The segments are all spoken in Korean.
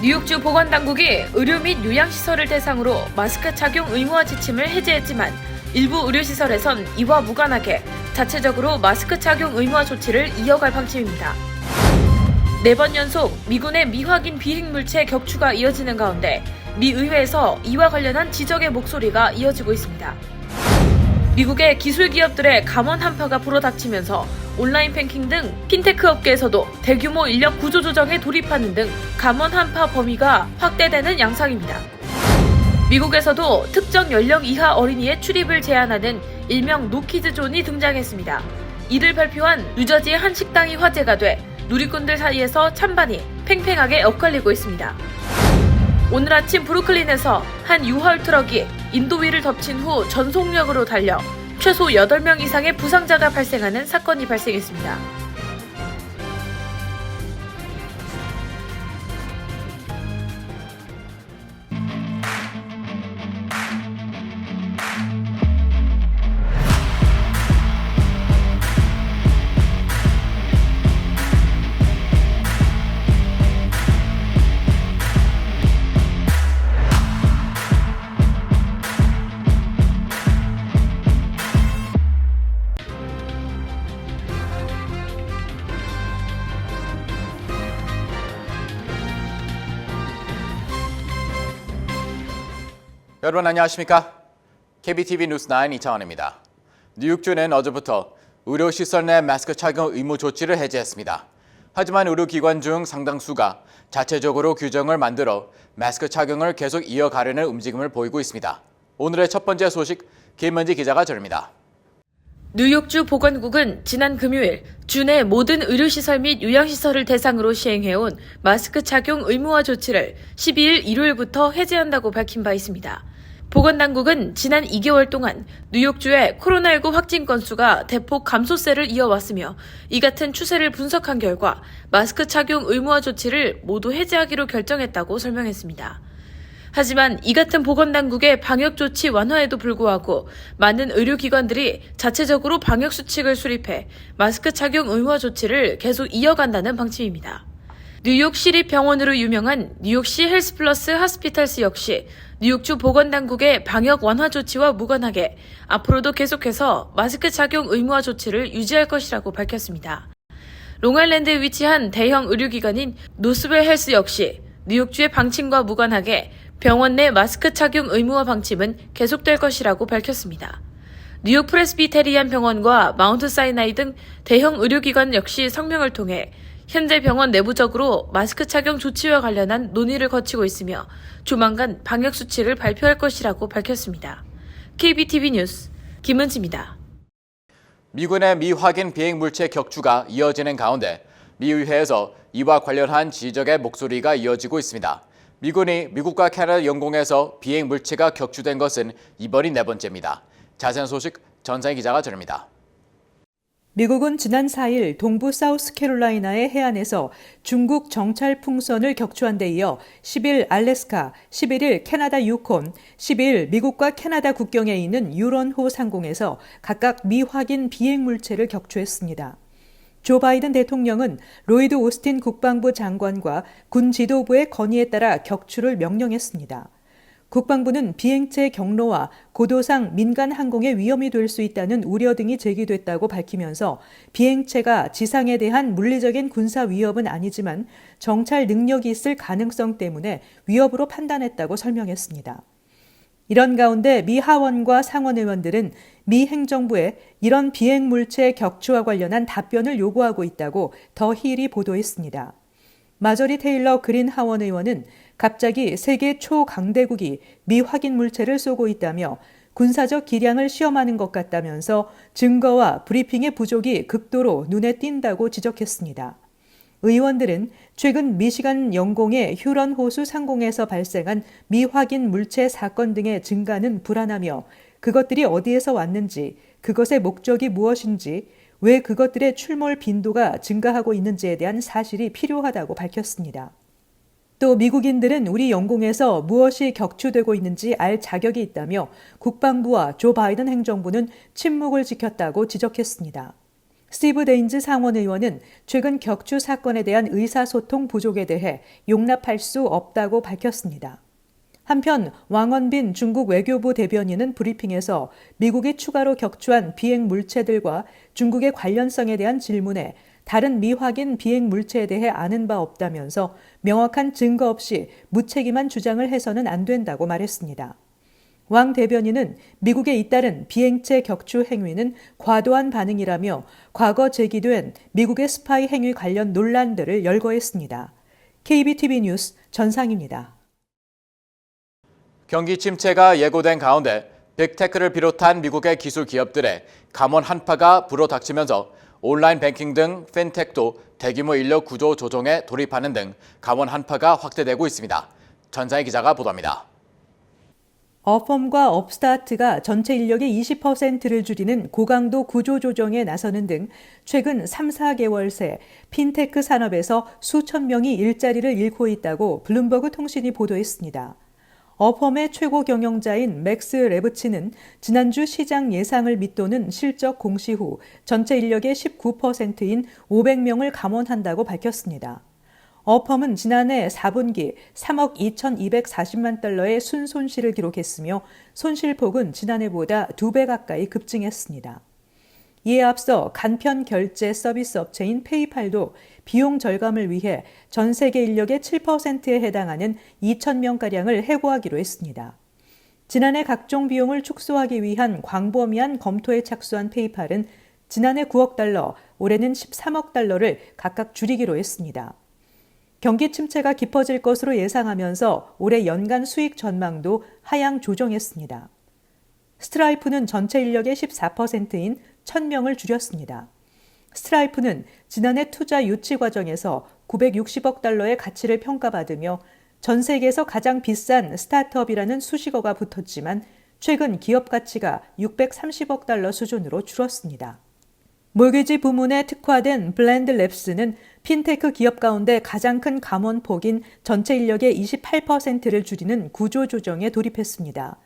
뉴욕주 보건당국이 의료 및 요양시설을 대상으로 마스크 착용 의무화 지침을 해제했지만 일부 의료시설에선 이와 무관하게 자체적으로 마스크 착용 의무화 조치를 이어갈 방침입니다. 4번 연속 미군의 미확인 비핵물체 격추가 이어지는 가운데 미 의회에서 이와 관련한 지적의 목소리가 이어지고 있습니다. 미국의 기술 기업들의 감원 한파가 불어닥치면서 온라인 뱅킹 등 핀테크 업계에서도 대규모 인력 구조 조정에 돌입하는 등 감원 한파 범위가 확대되는 양상입니다. 미국에서도 특정 연령 이하 어린이의 출입을 제한하는 일명 노키즈 존이 등장했습니다. 이를 발표한 뉴저지의 한 식당이 화제가 돼 누리꾼들 사이에서 찬반이 팽팽하게 엇갈리고 있습니다. 오늘 아침 브루클린에서 한 유월 트럭이 인도 위를 덮친 후 전속력으로 달려 최소 8명 이상의 부상자가 발생하는 사건이 발생했습니다. 여러분 안녕하십니까? KBTV 뉴스9 이창원입니다. 뉴욕주는 어제부터 의료시설 내 마스크 착용 의무 조치를 해제했습니다. 하지만 의료기관 중 상당수가 자체적으로 규정을 만들어 마스크 착용을 계속 이어가려는 움직임을 보이고 있습니다. 오늘의 첫 번째 소식 김은지 기자가 전합니다. 뉴욕주 보건국은 지난 금요일 주 내 모든 의료시설 및 요양시설을 대상으로 시행해온 마스크 착용 의무화 조치를 12일 일요일부터 해제한다고 밝힌 바 있습니다. 보건당국은 지난 2개월 동안 뉴욕주의 코로나19 확진 건수가 대폭 감소세를 이어왔으며 이 같은 추세를 분석한 결과 마스크 착용 의무화 조치를 모두 해제하기로 결정했다고 설명했습니다. 하지만 이 같은 보건당국의 방역조치 완화에도 불구하고 많은 의료기관들이 자체적으로 방역수칙을 수립해 마스크 착용 의무화 조치를 계속 이어간다는 방침입니다. 뉴욕 시립병원으로 유명한 뉴욕시 헬스플러스 하스피탈스 역시 뉴욕주 보건당국의 방역 완화 조치와 무관하게 앞으로도 계속해서 마스크 착용 의무화 조치를 유지할 것이라고 밝혔습니다. 롱아일랜드에 위치한 대형 의료기관인 노스웰 헬스 역시 뉴욕주의 방침과 무관하게 병원 내 마스크 착용 의무화 방침은 계속될 것이라고 밝혔습니다. 뉴욕 프레스비테리안 병원과 마운트 사이나이 등 대형 의료기관 역시 성명을 통해 현재 병원 내부적으로 마스크 착용 조치와 관련한 논의를 거치고 있으며 조만간 방역 수칙을 발표할 것이라고 밝혔습니다. KBTV 뉴스 김은지입니다. 미군의 미확인 비행물체 격추가 이어지는 가운데 미 의회에서 이와 관련한 지적의 목소리가 이어지고 있습니다. 미군이 미국과 캐나다 영공에서 비행물체가 격추된 것은 이번이 4번째입니다. 자세한 소식 전상희 기자가 전합니다. 미국은 지난 4일 동부 사우스캐롤라이나의 해안에서 중국 정찰 풍선을 격추한 데 이어 10일 알래스카, 11일 캐나다 유콘, 12일 미국과 캐나다 국경에 있는 유런호 상공에서 각각 미확인 비행물체를 격추했습니다. 조 바이든 대통령은 로이드 오스틴 국방부 장관과 군 지도부의 건의에 따라 격추를 명령했습니다. 국방부는 비행체 경로와 고도상 민간 항공에 위험이 될 수 있다는 우려 등이 제기됐다고 밝히면서 비행체가 지상에 대한 물리적인 군사 위협은 아니지만 정찰 능력이 있을 가능성 때문에 위협으로 판단했다고 설명했습니다. 이런 가운데 미 하원과 상원 의원들은 미 행정부에 이런 비행물체 격추와 관련한 답변을 요구하고 있다고 더 힐이 보도했습니다. 마저리 테일러 그린 하원 의원은 갑자기 세계 초강대국이 미확인 물체를 쏘고 있다며 군사적 기량을 시험하는 것 같다면서 증거와 브리핑의 부족이 극도로 눈에 띈다고 지적했습니다. 의원들은 최근 미시간 영공의 휴런 호수 상공에서 발생한 미확인 물체 사건 등의 증가는 불안하며 그것들이 어디에서 왔는지, 그것의 목적이 무엇인지, 왜 그것들의 출몰 빈도가 증가하고 있는지에 대한 사실이 필요하다고 밝혔습니다. 또 미국인들은 우리 영공에서 무엇이 격추되고 있는지 알 자격이 있다며 국방부와 조 바이든 행정부는 침묵을 지켰다고 지적했습니다. 스티브 데인즈 상원 의원은 최근 격추 사건에 대한 의사소통 부족에 대해 용납할 수 없다고 밝혔습니다. 한편 왕원빈 중국 외교부 대변인은 브리핑에서 미국이 추가로 격추한 비행 물체들과 중국의 관련성에 대한 질문에 다른 미확인 비행 물체에 대해 아는 바 없다면서 명확한 증거 없이 무책임한 주장을 해서는 안 된다고 말했습니다. 왕 대변인은 미국에 잇따른 비행체 격추 행위는 과도한 반응이라며 과거 제기된 미국의 스파이 행위 관련 논란들을 열거했습니다. KBTV 뉴스 전상입니다. 경기 침체가 예고된 가운데 빅테크를 비롯한 미국의 기술 기업들의 감원 한파가 불어닥치면서 온라인 뱅킹 등 핀텍도 대규모 인력 구조 조정에 돌입하는 등 감원 한파가 확대되고 있습니다. 전상희 기자가 보도합니다. 어펌과 업스타트가 전체 인력의 20%를 줄이는 고강도 구조 조정에 나서는 등 최근 3, 4개월 새 핀테크 산업에서 수천 명이 일자리를 잃고 있다고 블룸버그 통신이 보도했습니다. 어펌의 최고 경영자인 맥스 레브치는 지난주 시장 예상을 밑도는 실적 공시 후 전체 인력의 19%인 500명을 감원한다고 밝혔습니다. 어펌은 지난해 4분기 3억 2,240만 달러의 순손실을 기록했으며 손실폭은 지난해보다 2배 가까이 급증했습니다. 이에 앞서 간편 결제 서비스 업체인 페이팔도 비용 절감을 위해 전 세계 인력의 7%에 해당하는 2,000명가량을 해고하기로 했습니다. 지난해 각종 비용을 축소하기 위한 광범위한 검토에 착수한 페이팔은 지난해 9억 달러, 올해는 13억 달러를 각각 줄이기로 했습니다. 경기 침체가 깊어질 것으로 예상하면서 올해 연간 수익 전망도 하향 조정했습니다. 스트라이프는 전체 인력의 14%인 1,000명을 줄였습니다. 스트라이프는 지난해 투자 유치 과정에서 960억 달러의 가치를 평가받으며 전 세계에서 가장 비싼 스타트업이라는 수식어가 붙었지만 최근 기업 가치가 630억 달러 수준으로 줄었습니다. 몰개지 부문에 특화된 블렌드 랩스는 핀테크 기업 가운데 가장 큰 감원폭인 전체 인력의 28%를 줄이는 구조조정에 돌입했습니다.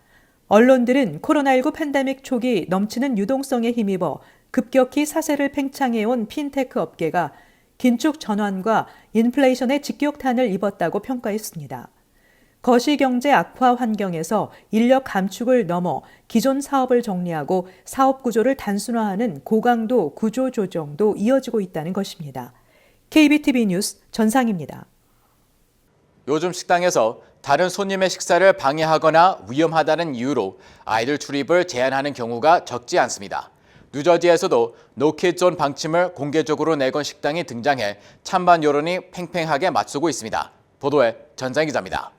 언론들은 코로나19 팬데믹 초기 넘치는 유동성에 힘입어 급격히 사세를 팽창해온 핀테크 업계가 긴축 전환과 인플레이션의 직격탄을 입었다고 평가했습니다. 거시경제 악화 환경에서 인력 감축을 넘어 기존 사업을 정리하고 사업 구조를 단순화하는 고강도 구조 조정도 이어지고 있다는 것입니다. KBTV 뉴스 전상입니다. 요즘 식당에서 다른 손님의 식사를 방해하거나 위험하다는 이유로 아이들 출입을 제한하는 경우가 적지 않습니다. 뉴저지에서도 노키즈존 방침을 공개적으로 내건 식당이 등장해 찬반 여론이 팽팽하게 맞서고 있습니다. 보도에 전상희 기자입니다.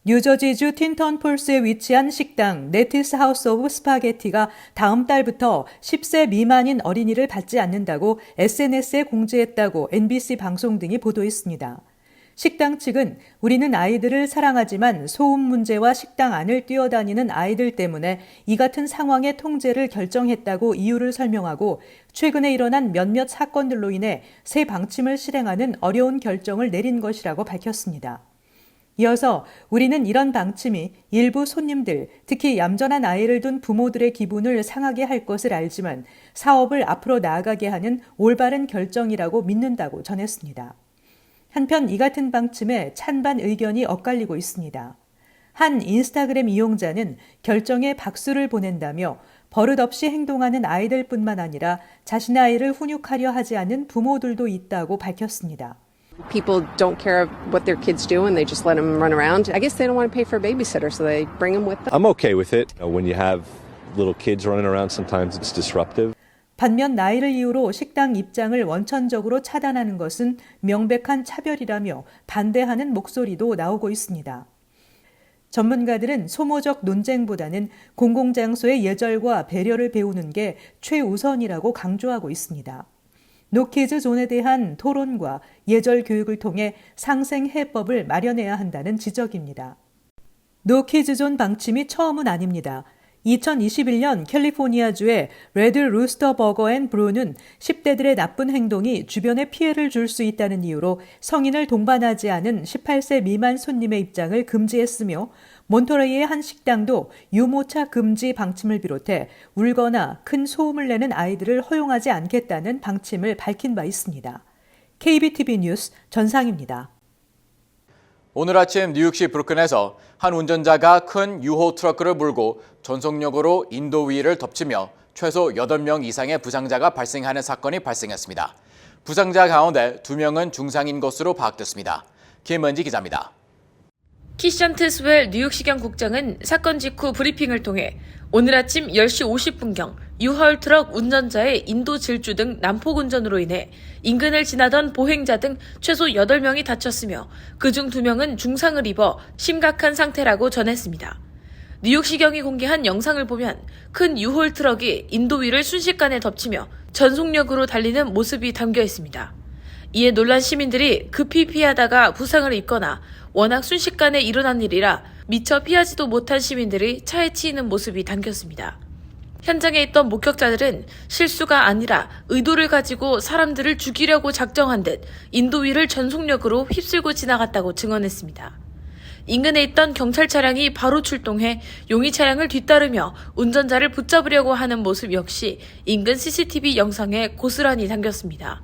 뉴저지주 틴턴폴스에 위치한 식당 네티스 하우스 오브 스파게티가 다음 달부터 10세 미만인 어린이를 받지 않는다고 SNS에 공지했다고 NBC 방송 등이 보도했습니다. 식당 측은 우리는 아이들을 사랑하지만 소음 문제와 식당 안을 뛰어다니는 아이들 때문에 이 같은 상황의 통제를 결정했다고 이유를 설명하고 최근에 일어난 몇몇 사건들로 인해 새 방침을 실행하는 어려운 결정을 내린 것이라고 밝혔습니다. 이어서 우리는 이런 방침이 일부 손님들, 특히 얌전한 아이를 둔 부모들의 기분을 상하게 할 것을 알지만 사업을 앞으로 나아가게 하는 올바른 결정이라고 믿는다고 전했습니다. 한편 이 같은 방침에 찬반 의견이 엇갈리고 있습니다. 한 인스타그램 이용자는 결정에 박수를 보낸다며 버릇없이 행동하는 아이들뿐만 아니라 자신의 아이를 훈육하려 하지 않는 부모들도 있다고 밝혔습니다. People don't care what their kids do and they just let them run around. I guess they don't want to pay for a babysitter, so they bring them with them. I'm okay with it. When you have little kids running around, sometimes it's disruptive. 반면 나이를 이유로 식당 입장을 원천적으로 차단하는 것은 명백한 차별이라며 반대하는 목소리도 나오고 있습니다. 전문가들은 소모적 논쟁보다는 공공장소의 예절과 배려를 배우는 게 최우선이라고 강조하고 있습니다. 노키즈 존에 대한 토론과 예절 교육을 통해 상생 해법을 마련해야 한다는 지적입니다. 노키즈 존 방침이 처음은 아닙니다. 2021년 캘리포니아주의 레드 루스터 버거 앤 브루는 10대들의 나쁜 행동이 주변에 피해를 줄 수 있다는 이유로 성인을 동반하지 않은 18세 미만 손님의 입장을 금지했으며 몬터레이의 한 식당도 유모차 금지 방침을 비롯해 울거나 큰 소음을 내는 아이들을 허용하지 않겠다는 방침을 밝힌 바 있습니다. KBTV 뉴스 전상입니다. 오늘 아침 뉴욕시 브루클린에서 한 운전자가 큰 유호 트러크를 몰고 전속력으로 인도위를 덮치며 최소 8명 이상의 부상자가 발생하는 사건이 발생했습니다. 부상자 가운데 2명은 중상인 것으로 파악됐습니다. 김은지 기자입니다. 키션트 스웰 뉴욕시경 국장은 사건 직후 브리핑을 통해 오늘 아침 10시 50분경 유하울 트럭 운전자의 인도 질주 등 난폭 운전으로 인해 인근을 지나던 보행자 등 최소 8명이 다쳤으며 그중 2명은 중상을 입어 심각한 상태라고 전했습니다. 뉴욕시경이 공개한 영상을 보면 큰 유홀 트럭이 인도 위를 순식간에 덮치며 전속력으로 달리는 모습이 담겨 있습니다. 이에 놀란 시민들이 급히 피하다가 부상을 입거나 워낙 순식간에 일어난 일이라 미처 피하지도 못한 시민들이 차에 치이는 모습이 담겼습니다. 현장에 있던 목격자들은 실수가 아니라 의도를 가지고 사람들을 죽이려고 작정한 듯 인도 위를 전속력으로 휩쓸고 지나갔다고 증언했습니다. 인근에 있던 경찰 차량이 바로 출동해 용의 차량을 뒤따르며 운전자를 붙잡으려고 하는 모습 역시 인근 CCTV 영상에 고스란히 담겼습니다.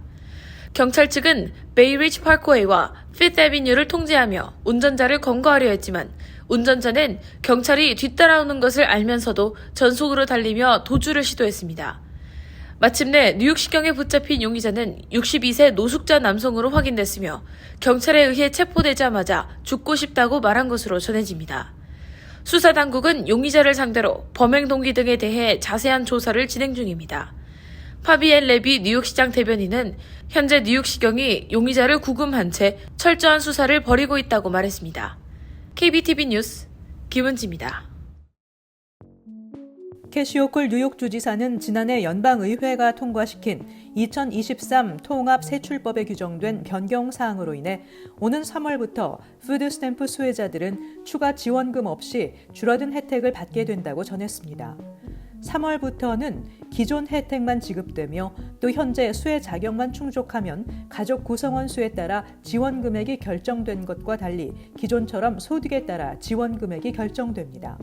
경찰 측은 베이리지 파크웨이와 피트 애비뉴를 통제하며 운전자를 검거하려 했지만 운전자는 경찰이 뒤따라오는 것을 알면서도 전속으로 달리며 도주를 시도했습니다. 마침내 뉴욕시경에 붙잡힌 용의자는 62세 노숙자 남성으로 확인됐으며 경찰에 의해 체포되자마자 죽고 싶다고 말한 것으로 전해집니다. 수사당국은 용의자를 상대로 범행 동기 등에 대해 자세한 조사를 진행 중입니다. 파비엔 레비 뉴욕시장 대변인은 현재 뉴욕시경이 용의자를 구금한 채 철저한 수사를 벌이고 있다고 말했습니다. KBTV 뉴스 김은지입니다. 캐시 호클 뉴욕 주지사는 지난해 연방의회가 통과시킨 2023 통합세출법에 규정된 변경사항으로 인해 오는 3월부터 푸드스탬프 수혜자들은 추가 지원금 없이 줄어든 혜택을 받게 된다고 전했습니다. 3월부터는 기존 혜택만 지급되며 또 현재 수혜 자격만 충족하면 가족 구성원 수에 따라 지원 금액이 결정된 것과 달리 기존처럼 소득에 따라 지원 금액이 결정됩니다.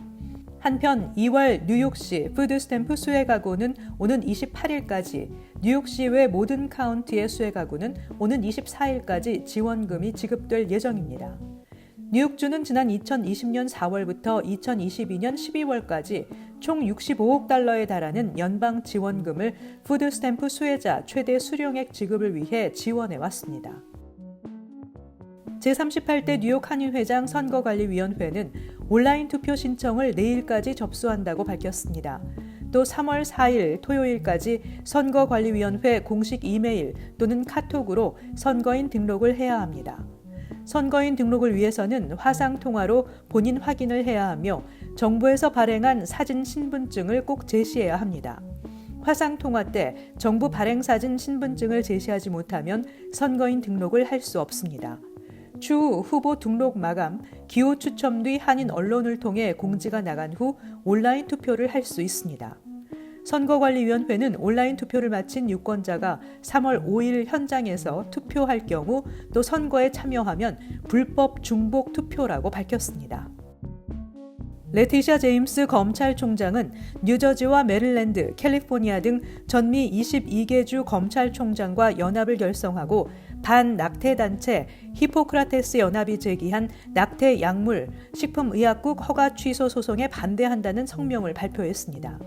한편 2월 뉴욕시 푸드스탬프 수혜 가구는 오는 28일까지, 뉴욕시 외 모든 카운티의 수혜 가구는 오는 24일까지 지원금이 지급될 예정입니다. 뉴욕주는 지난 2020년 4월부터 2022년 12월까지 총 65억 달러에 달하는 연방 지원금을 푸드스탬프 수혜자 최대 수령액 지급을 위해 지원해 왔습니다. 제38대 뉴욕 한인회장 선거관리위원회는 온라인 투표 신청을 내일까지 접수한다고 밝혔습니다. 또 3월 4일 토요일까지 선거관리위원회 공식 이메일 또는 카톡으로 선거인 등록을 해야 합니다. 선거인 등록을 위해서는 화상통화로 본인 확인을 해야 하며 정부에서 발행한 사진 신분증을 꼭 제시해야 합니다. 화상통화 때 정부 발행 사진 신분증을 제시하지 못하면 선거인 등록을 할 수 없습니다. 추후 후보 등록 마감, 기호 추첨 뒤 한인 언론을 통해 공지가 나간 후 온라인 투표를 할 수 있습니다. 선거관리위원회는 온라인 투표를 마친 유권자가 3월 5일 현장에서 투표할 경우 또 선거에 참여하면 불법 중복 투표라고 밝혔습니다. 레티샤 제임스 검찰총장은 뉴저지와 메릴랜드, 캘리포니아 등 전미 22개 주 검찰총장과 연합을 결성하고 반낙태단체 히포크라테스 연합이 제기한 낙태 약물 식품의약국 허가 취소 소송에 반대한다는 성명을 발표했습니다.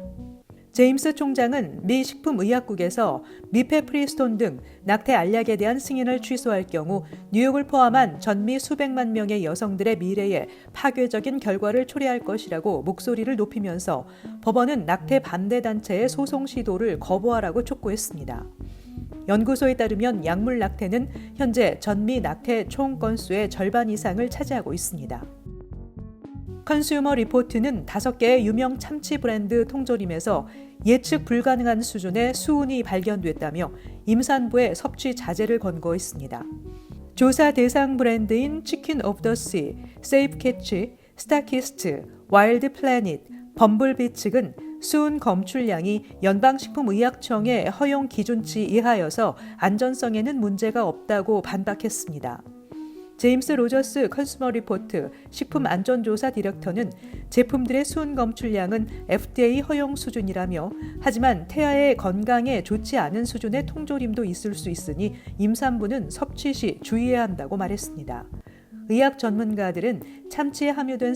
제임스 총장은 미 식품의약국에서 미페프리스톤 등 낙태 알약에 대한 승인을 취소할 경우 뉴욕을 포함한 전미 수백만 명의 여성들의 미래에 파괴적인 결과를 초래할 것이라고 목소리를 높이면서 법원은 낙태 반대 단체의 소송 시도를 거부하라고 촉구했습니다. 연구소에 따르면 약물 낙태는 현재 전미 낙태 총 건수의 절반 이상을 차지하고 있습니다. 컨슈머 리포트는 5개의 유명 참치 브랜드 통조림에서 예측 불가능한 수준의 수은이 발견됐다며 임산부의 섭취 자제를 권고했습니다. 조사 대상 브랜드인 치킨 오브 더 씨, 세이프 캐치, 스타키스트, 와일드 플래닛, 범블비 측은 수은 검출량이 연방식품의약청의 허용 기준치 이하여서 안전성에는 문제가 없다고 반박했습니다. 제임스 로저스 컨슈머 리포트 식품안전조사 디렉터는 제품들의 수은 검출량은 FDA 허용 수준이라며 하지만 태아의 건강에 좋지 않은 수준의 통조림도 있을 수 있으니 임산부는 섭취 시 주의해야 한다고 말했습니다. 의학 전문가들은 참치에 함유된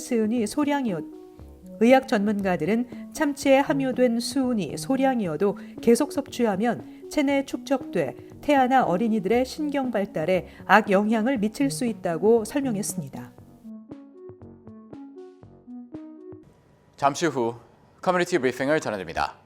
수은이 소량이어도 계속 섭취하면 체내에 축적돼 태아나 어린이들의 신경 발달에 악영향을 미칠 수 있다고 설명했습니다. 잠시 후 커뮤니티 브리핑을 전해드립니다.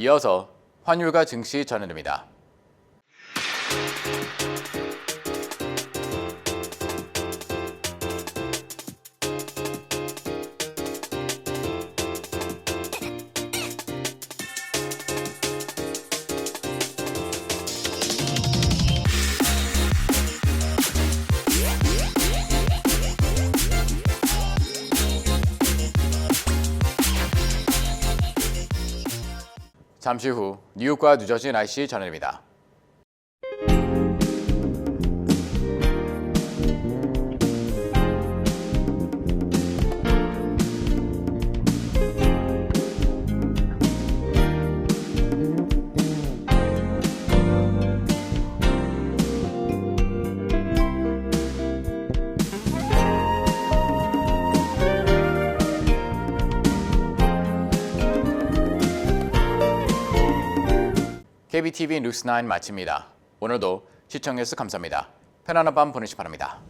이어서 환율과 증시 전해드립니다. 잠시 후 뉴욕과 뉴저지 날씨 전해드립니다. KBTV 뉴스9 마칩니다. 오늘도 시청해주셔서 감사합니다. 편안한 밤 보내시기 바랍니다.